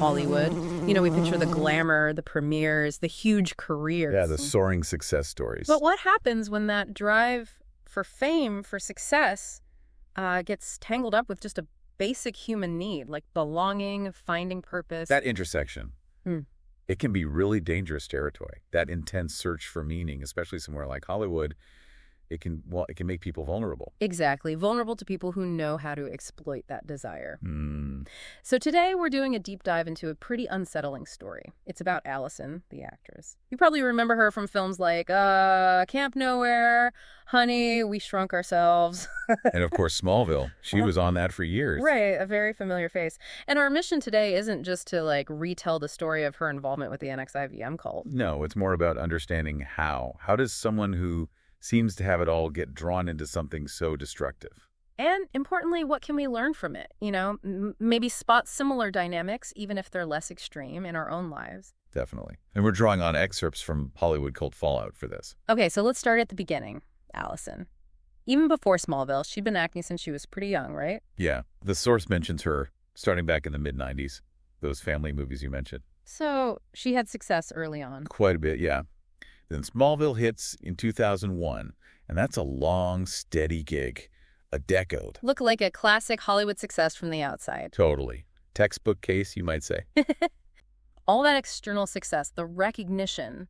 Hollywood. You know, we picture the glamour, the premieres, the huge careers. Yeah, the soaring success stories. But what happens when that drive for fame, for success, gets tangled up with just a basic human need, like belonging, finding purpose? That intersection. It can be really dangerous territory. That intense search for meaning, especially somewhere like Hollywood, it can make people vulnerable. Exactly. Vulnerable to people who know how to exploit that desire. So today we're doing a deep dive into a pretty unsettling story. It's about Allison, the actress. You probably remember her from films like Camp Nowhere, Honey, We Shrunk Ourselves. And of course, Smallville. She was on that for years. Right, a very familiar face. And our mission today isn't just to retell the story of her involvement with the NXIVM cult. No, it's more about understanding how. How does someone who seems to have it all get drawn into something so destructive? And importantly, what can we learn from it? You know, maybe spot similar dynamics, even if they're less extreme in our own lives. Definitely. And we're drawing on excerpts from Hollywood cult fallout for this. Okay, so let's start at the beginning. Allison. Even before Smallville, she'd been acting since she was pretty young, right? Yeah. The source mentions her starting back in the mid-90s, those family movies you mentioned. So she had success early on. Quite a bit, yeah. Then Smallville hits in 2001, and that's a long, steady gig. A decade. Look like a classic Hollywood success from the outside. Totally. Textbook case, you might say. All that external success, the recognition,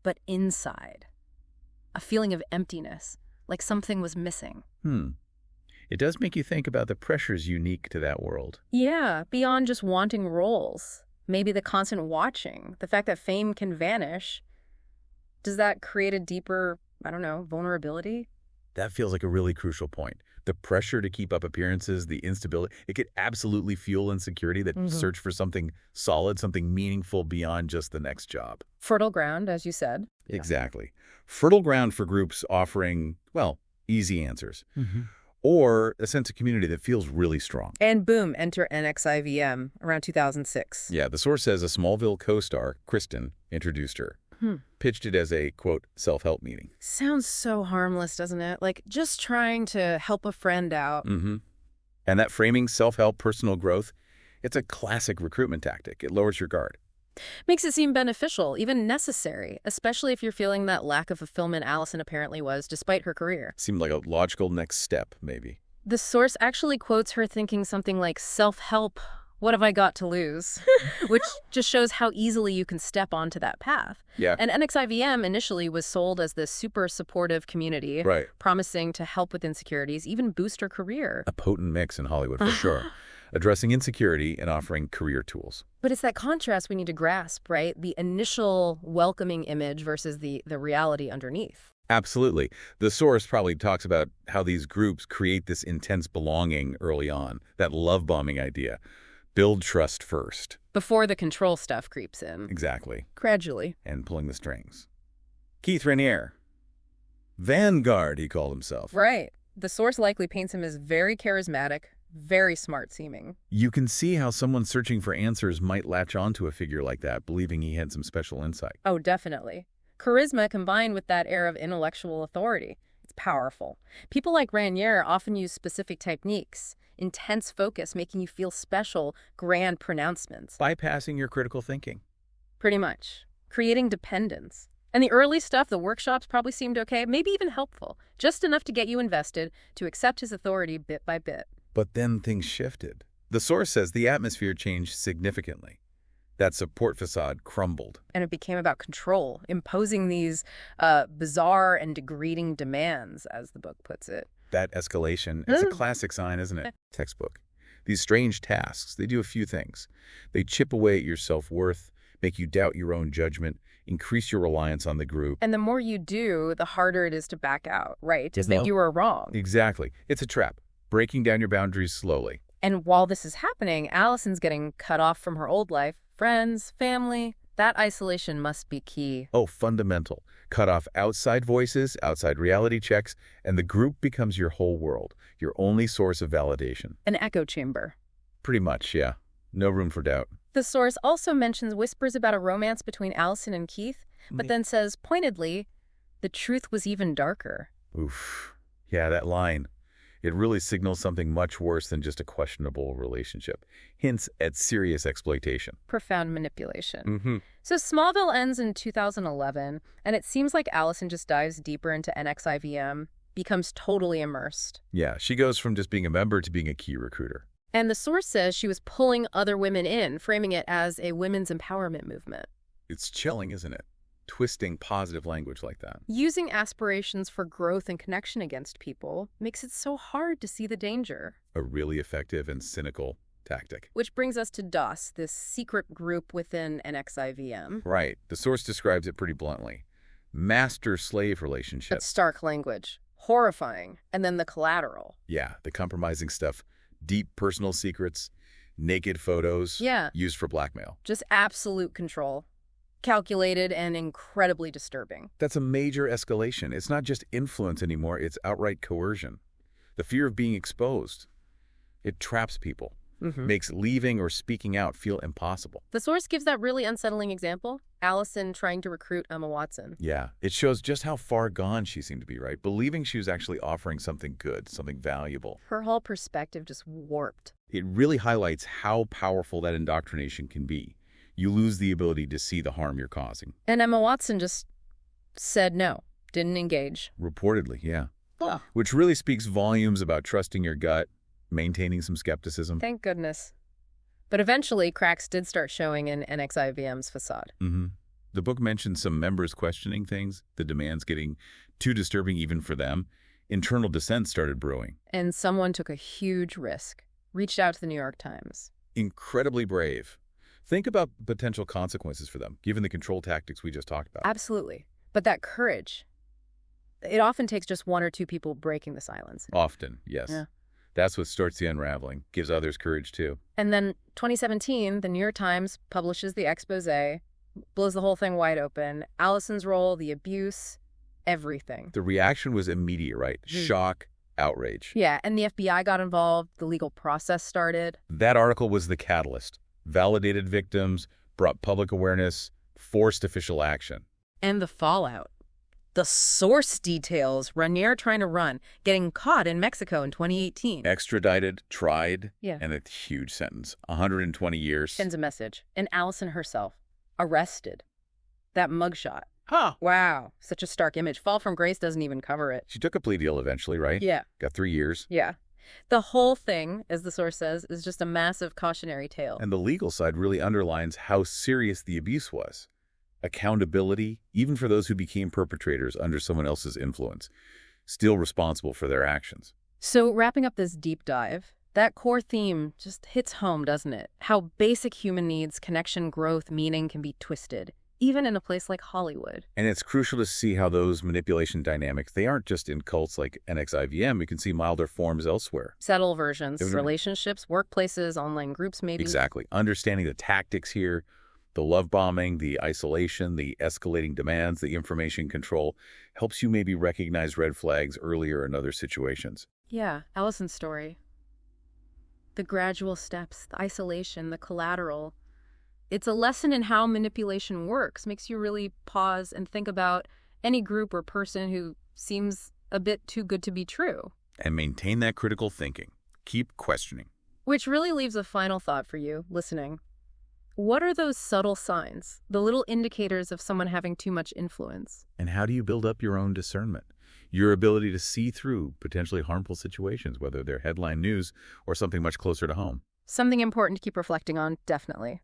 but inside. A feeling of emptiness, like something was missing. It does make you think about the pressures unique to that world. Yeah, beyond just wanting roles. Maybe the constant watching, the fact that fame can vanish. Does that create a deeper, vulnerability? That feels like a really crucial point. The pressure to keep up appearances, the instability, it could absolutely fuel insecurity, that search for something solid, something meaningful beyond just the next job. Fertile ground, as you said. Exactly. Fertile ground for groups offering, easy answers. Or a sense of community that feels really strong. And boom, enter NXIVM around 2006. Yeah, the source says a Smallville co-star, Kristen, introduced her. Pitched it as a, quote, self-help meeting. Sounds so harmless, doesn't it? Like just trying to help a friend out. And that framing, self-help, personal growth, it's a classic recruitment tactic. It lowers your guard. Makes it seem beneficial, even necessary, especially if you're feeling that lack of fulfillment Allison apparently was, despite her career. Seemed like a logical next step, maybe. The source actually quotes her thinking something like, self-help, what have I got to lose? Which just shows how easily you can step onto that path. Yeah. And NXIVM initially was sold as this super supportive community, right, promising to help with insecurities, even boost her career. A potent mix in Hollywood, for sure. Addressing insecurity and offering career tools. But it's that contrast we need to grasp, right? The initial welcoming image versus the reality underneath. Absolutely. The source probably talks about how these groups create this intense belonging early on, that love bombing idea. Build trust first. Before the control stuff creeps in. Exactly. Gradually. And pulling the strings. Keith Raniere. Vanguard, he called himself. Right. The source likely paints him as very charismatic, very smart-seeming. You can see how someone searching for answers might latch onto a figure like that, believing he had some special insight. Oh, definitely. Charisma combined with that air of intellectual authority. It's powerful. People like Raniere often use specific techniques. Intense focus, making you feel special, grand pronouncements. Bypassing your critical thinking. Pretty much. Creating dependence. And the early stuff, the workshops probably seemed okay, maybe even helpful. Just enough to get you invested, to accept his authority bit by bit. But then things shifted. The source says the atmosphere changed significantly. That support facade crumbled. And it became about control, imposing these bizarre and degrading demands, as the book puts it. That escalation, it's a classic sign, isn't it? Textbook. These strange tasks, they do a few things. They chip away at your self-worth, make you doubt your own judgment, increase your reliance on the group. And the more you do, the harder it is to back out, right? To admit you were wrong. Exactly. It's a trap, breaking down your boundaries slowly. And while this is happening, Allison's getting cut off from her old life, friends, family. That isolation must be key. Oh, fundamental. Cut off outside voices, outside reality checks, and the group becomes your whole world, your only source of validation. An echo chamber. Pretty much, yeah. No room for doubt. The source also mentions whispers about a romance between Allison and Keith, but then says, pointedly, the truth was even darker. Oof. Yeah, that line. It really signals something much worse than just a questionable relationship. Hints at serious exploitation. Profound manipulation. Mm-hmm. So Smallville ends in 2011, and it seems like Allison just dives deeper into NXIVM, becomes totally immersed. Yeah, she goes from just being a member to being a key recruiter. And the source says she was pulling other women in, framing it as a women's empowerment movement. It's chilling, isn't it? Twisting positive language like that. Using aspirations for growth and connection against people makes it so hard to see the danger. A really effective and cynical tactic. Which brings us to DOS, this secret group within NXIVM. Right. The source describes it pretty bluntly. Master-slave relationship. That's stark language. Horrifying. And then the collateral. Yeah, the compromising stuff. Deep personal secrets, naked photos. Yeah. Used for blackmail. Just absolute control. Calculated and incredibly disturbing. That's a major escalation. It's not just influence anymore, it's outright coercion. The fear of being exposed. It traps people. Makes leaving or speaking out feel impossible. The source gives that really unsettling example. Allison trying to recruit Emma Watson. Yeah, it shows just how far gone she seemed to be, right? Believing she was actually offering something good, something valuable. Her whole perspective just warped. It really highlights how powerful that indoctrination can be. You lose the ability to see the harm you're causing. And Emma Watson just said no, didn't engage. Reportedly, yeah. Oh. Which really speaks volumes about trusting your gut, maintaining some skepticism. Thank goodness. But eventually, cracks did start showing in NXIVM's facade. The book mentions some members questioning things, the demands getting too disturbing even for them. Internal dissent started brewing. And someone took a huge risk, reached out to the New York Times. Incredibly brave. Think about potential consequences for them, given the control tactics we just talked about. Absolutely. But that courage, it often takes just one or two people breaking the silence. Often, yes. Yeah. That's what starts the unraveling, gives others courage too. And then 2017, the New York Times publishes the expose, blows the whole thing wide open. Allison's role, the abuse, everything. The reaction was immediate, right? Shock, outrage. Yeah, and the FBI got involved, the legal process started. That article was the catalyst. Validated victims, brought public awareness, forced official action. And the fallout. The source details Raniere trying to run, getting caught in Mexico in 2018. Extradited, tried, Yeah. and a huge sentence. 120 years. Sends a message. And Allison herself, arrested. That mugshot. Huh. Wow, such a stark image. Fall from Grace doesn't even cover it. She took a plea deal eventually, right? Yeah. Got 3 years. Yeah. The whole thing, as the source says, is just a massive cautionary tale. And the legal side really underlines how serious the abuse was. Accountability, even for those who became perpetrators under someone else's influence, still responsible for their actions. So wrapping up this deep dive, that core theme just hits home, doesn't it? How basic human needs, connection, growth, meaning can be twisted, even in a place like Hollywood. And it's crucial to see how those manipulation dynamics, they aren't just in cults like NXIVM. We can see milder forms elsewhere. Subtle versions, Isn't it? Relationships, workplaces, online groups maybe. Exactly. Understanding the tactics here, the love bombing, the isolation, the escalating demands, the information control, helps you maybe recognize red flags earlier in other situations. Yeah, Allison's story. The gradual steps, the isolation, the collateral. It's a lesson in how manipulation works. Makes you really pause and think about any group or person who seems a bit too good to be true. And maintain that critical thinking. Keep questioning. Which really leaves a final thought for you, listening. What are those subtle signs, the little indicators of someone having too much influence? And how do you build up your own discernment? Your ability to see through potentially harmful situations, whether they're headline news or something much closer to home. Something important to keep reflecting on, definitely.